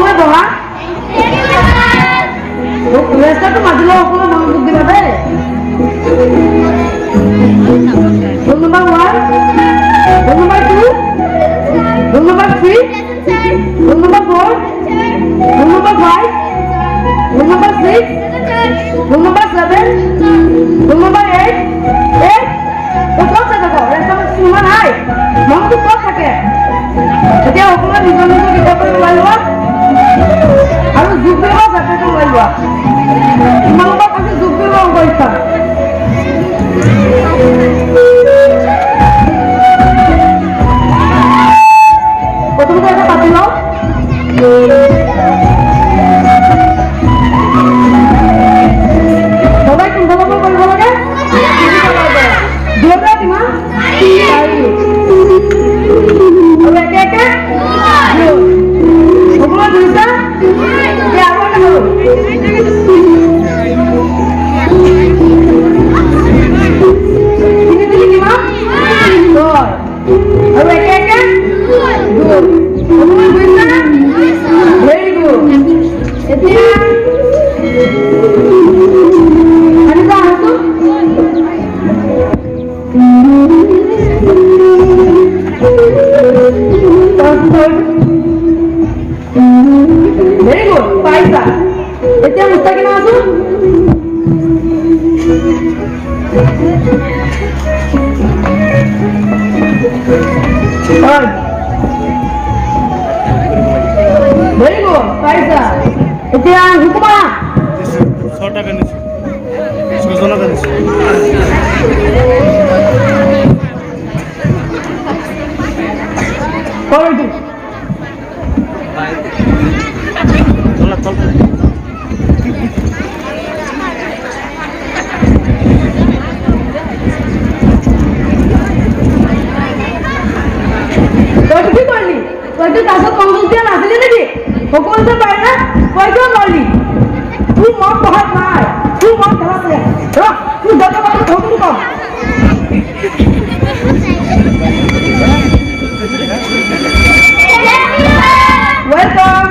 সকলে বহা রেস্টারটো মাতিলে সকলে মনোযোগ দিবা দেই roll number 1 roll number 2 roll number 3 roll number 4 roll number 5 roll number 6 roll number 7 roll number 8 তো কত থাকে রেস্টারটো কিমান হাই মনোযোগ কত থাকে এতিয়া সকলে নিজৰ নিজৰ কিতাপত ওলাই লোৱা আৰু যোগ কৰিব চেপ্টাৰটো ওলাই লোৱা তোমালোকক আজি যোগ কৰিব অংক ইচ্ছা প্ৰথমতে এটা পাতি লওঁ সদায় কোনটা নম্বৰ কৰিব লাগে দুটা কিমান 4 আৰু একে একে সকলো দুইটা এতিয়া আৰু এটা কৰোঁ তিনি তিনি কিমান 10 আৰু একে একে 2 সকলো দুইটা ভেৰি গুড এতিয়া আনিবা আছো ভেরি গুড পাইছা এতিয়া মুস্তাকিম আছো ভেরি গুড পাইছা এতিয়া হুকুমা 100 টাকা নিছি 6 টাকা নিছি কোয়ালিটি চল চল তই কি কৰিলি তইতো তাছত কংগ্ৰেছ দিয়া নাছিলি নেকি সকলোতে পাৰে না তই কিয় নোৱাৰিলি তোৰ মন পঢ়াত নাই তোৰ মন খেলাত নাই তোৰ দৰকাৰ পালে সকলো কম welcome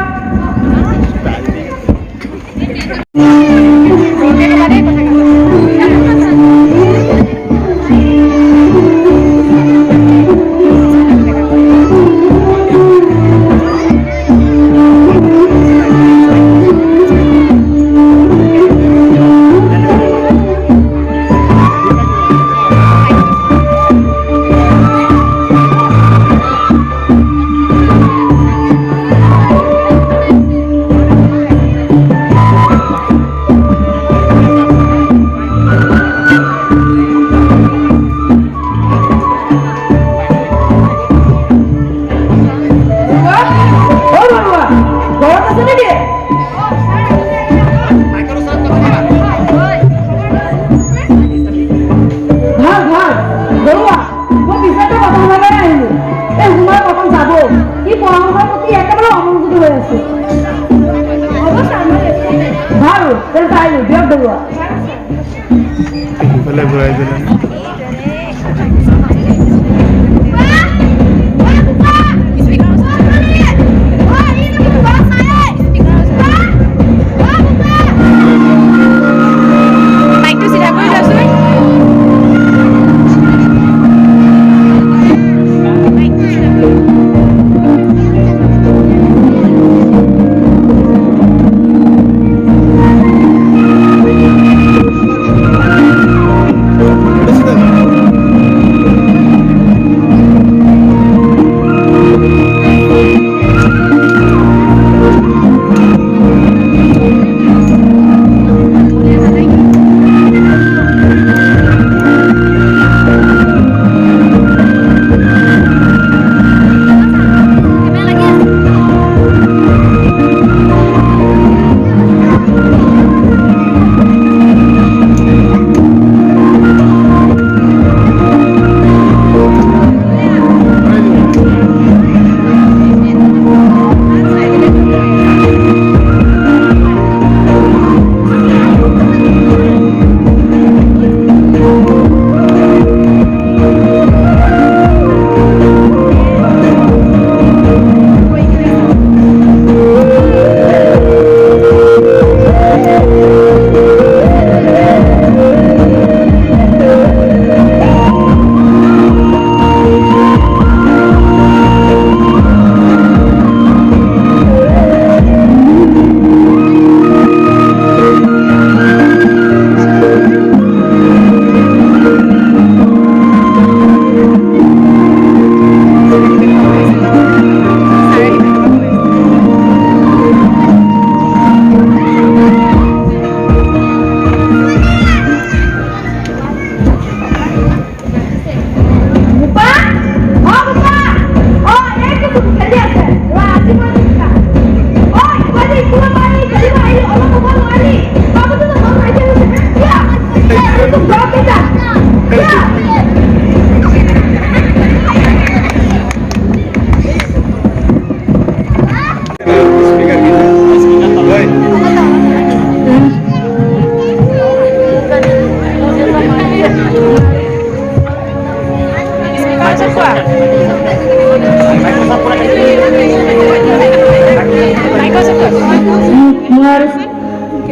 harus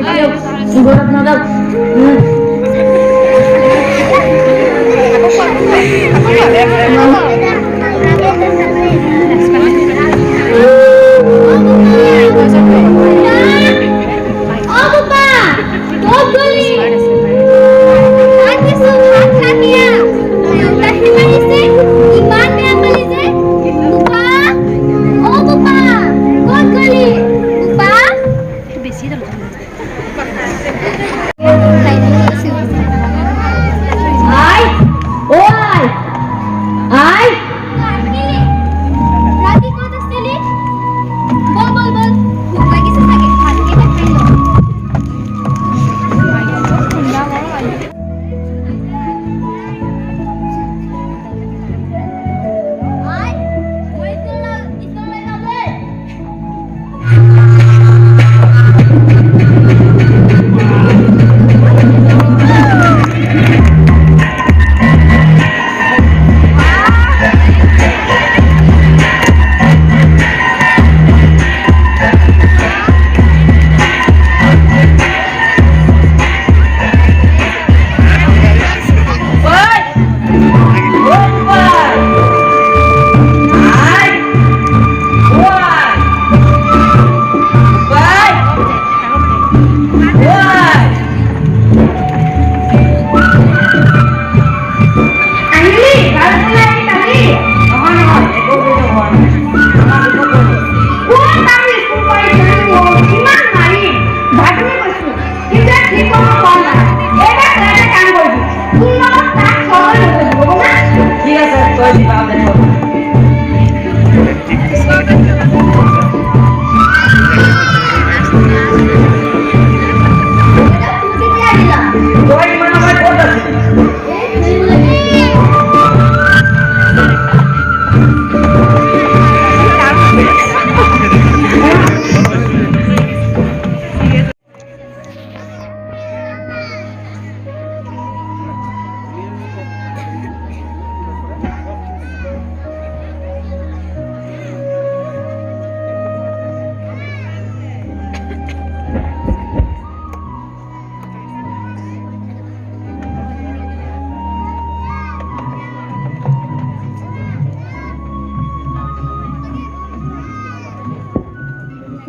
ayo ibarat nadab.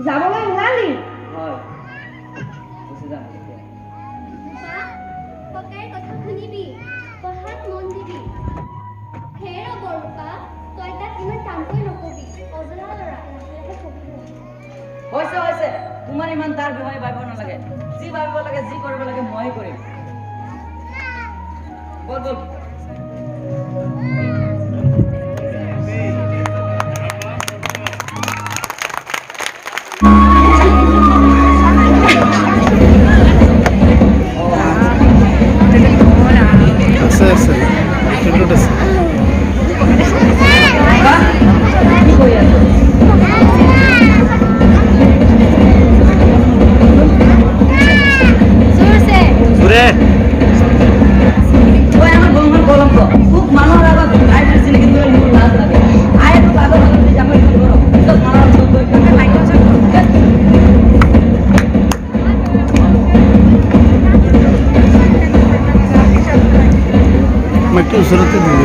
যাবলৈ ওলালি হয় গুচি যাম এতিয়া ককাইৰ কথা শুনিবি পঢ়াত মন দিবি হে বৰপা তই তাক ইমান টানকৈ নকবি অজনা ল'ৰা লাহে কবি হৈছে তোমাৰ ইমান তাৰ বিষয়ে ভাবিব নালাগে যি ভাবিব লাগে যি কৰিব লাগে ময়ে কৰিম বল একটু ওচৰতে দিব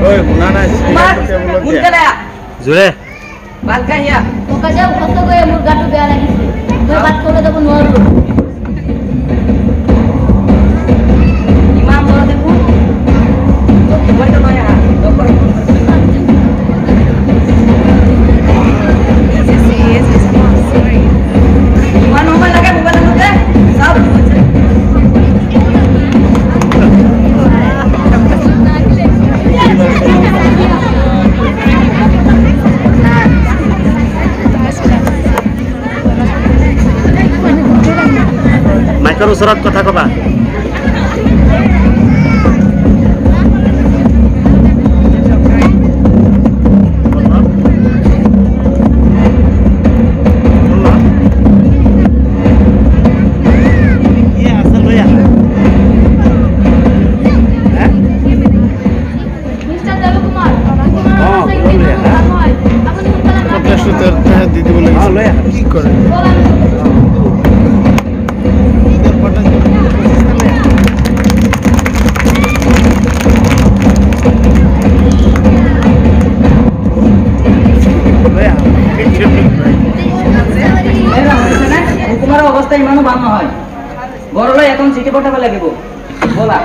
ঐ শুনা নাই জোৰে ভালকে আহিয়া ককা যাও কষ্ট কৰে মোৰ গাটো বেয়া লাগিছে মই বাত কৰে দেব নোৱাৰো ইমান বড় দেখো বড় নয় আহা ডক্টৰ ইমান সময় লাগে মোবাইল আনোতে সব হচ্ছে মাইকৰ ওচৰত কথা কবা কৰে তোমাৰ অবস্থা ইমানো ভাল নহয় ঘৰলৈ এখন চিঠি পঠাব লাগিব বলা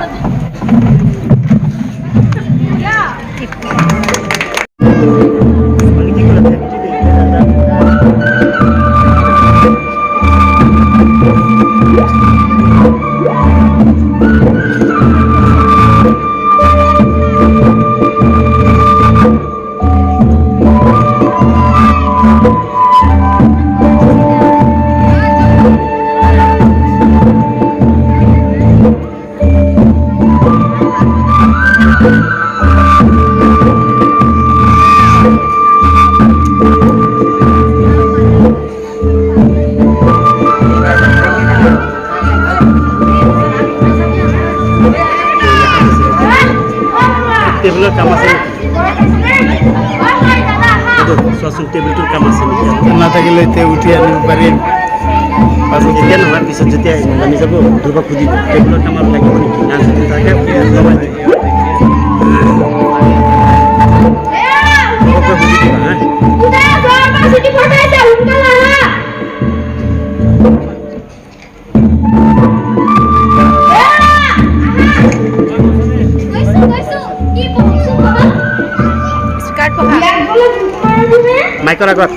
টেবিলৰ কাম আছে চোৱাচোন টেবিলটোৰ কাম আছে নেকি নাথাকিলে এতিয়া উঠি আনিব পাৰিম এতিয়া নহয় পিছত যেতিয়া নামি যাব দুবাৰ খুজিব টেবিলৰ কাম আৰু লাগিব নেকি না যদি থাকে লগাই দিব বুজি দিবা হা মাইকৰ আগত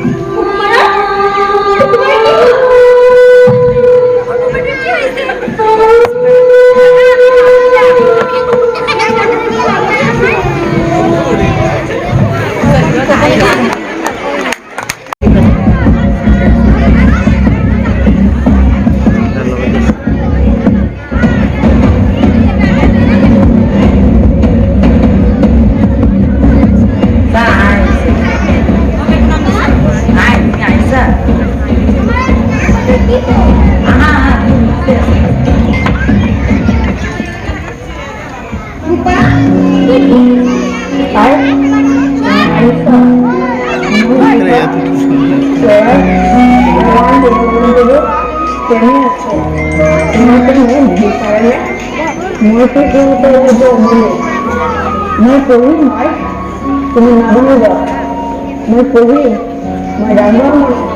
मैं पढ़ी भाई तुम्हें ना बोलेगा मैं पढ़ी मैं जानना हूँ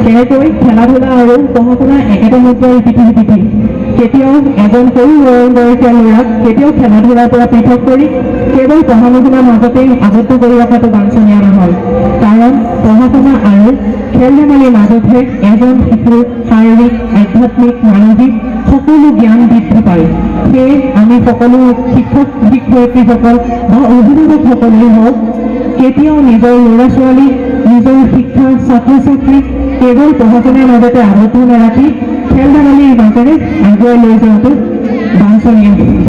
তেনেকৈ খেলা ধূলা আৰু পঢ়া শুনা একেটা মুদ্ৰাৰ ইপিঠি সিপিঠি কেতিয়াও এজন সৰু বয়সীয়া ল'ৰাক কেতিয়াও খেলা ধূলাৰ পৰা পৃথক কৰি কেৱল পঢ়া শুনাৰ মাজতেই আবদ্ধ কৰি ৰখাটো বাঞ্ছনীয় নহয় কাৰণ পঢ়া শুনা আৰু খেল ধেমালিৰ মাজতহে এজন শিশুৰ শাৰীৰিক আধ্যাত্মিক মানসিক সকলো জ্ঞান বৃদ্ধি পায় সেয়ে আমি সকলো শিক্ষক শিক্ষয়িত্ৰীসকল বা অভিভাৱকসকলেই হওক কেতিয়াও নিজৰ ল'ৰা ছোৱালী নিজৰ শিক্ষা ছাত্ৰ ছাত্ৰীক কেৱল পঢ়া শুনাৰ মাজতে আবদ্ধ নাৰাখি খেল ধেমালিৰ মাজেৰে আগুৱাই লৈ যোৱাটো বাঞ্ছনীয়।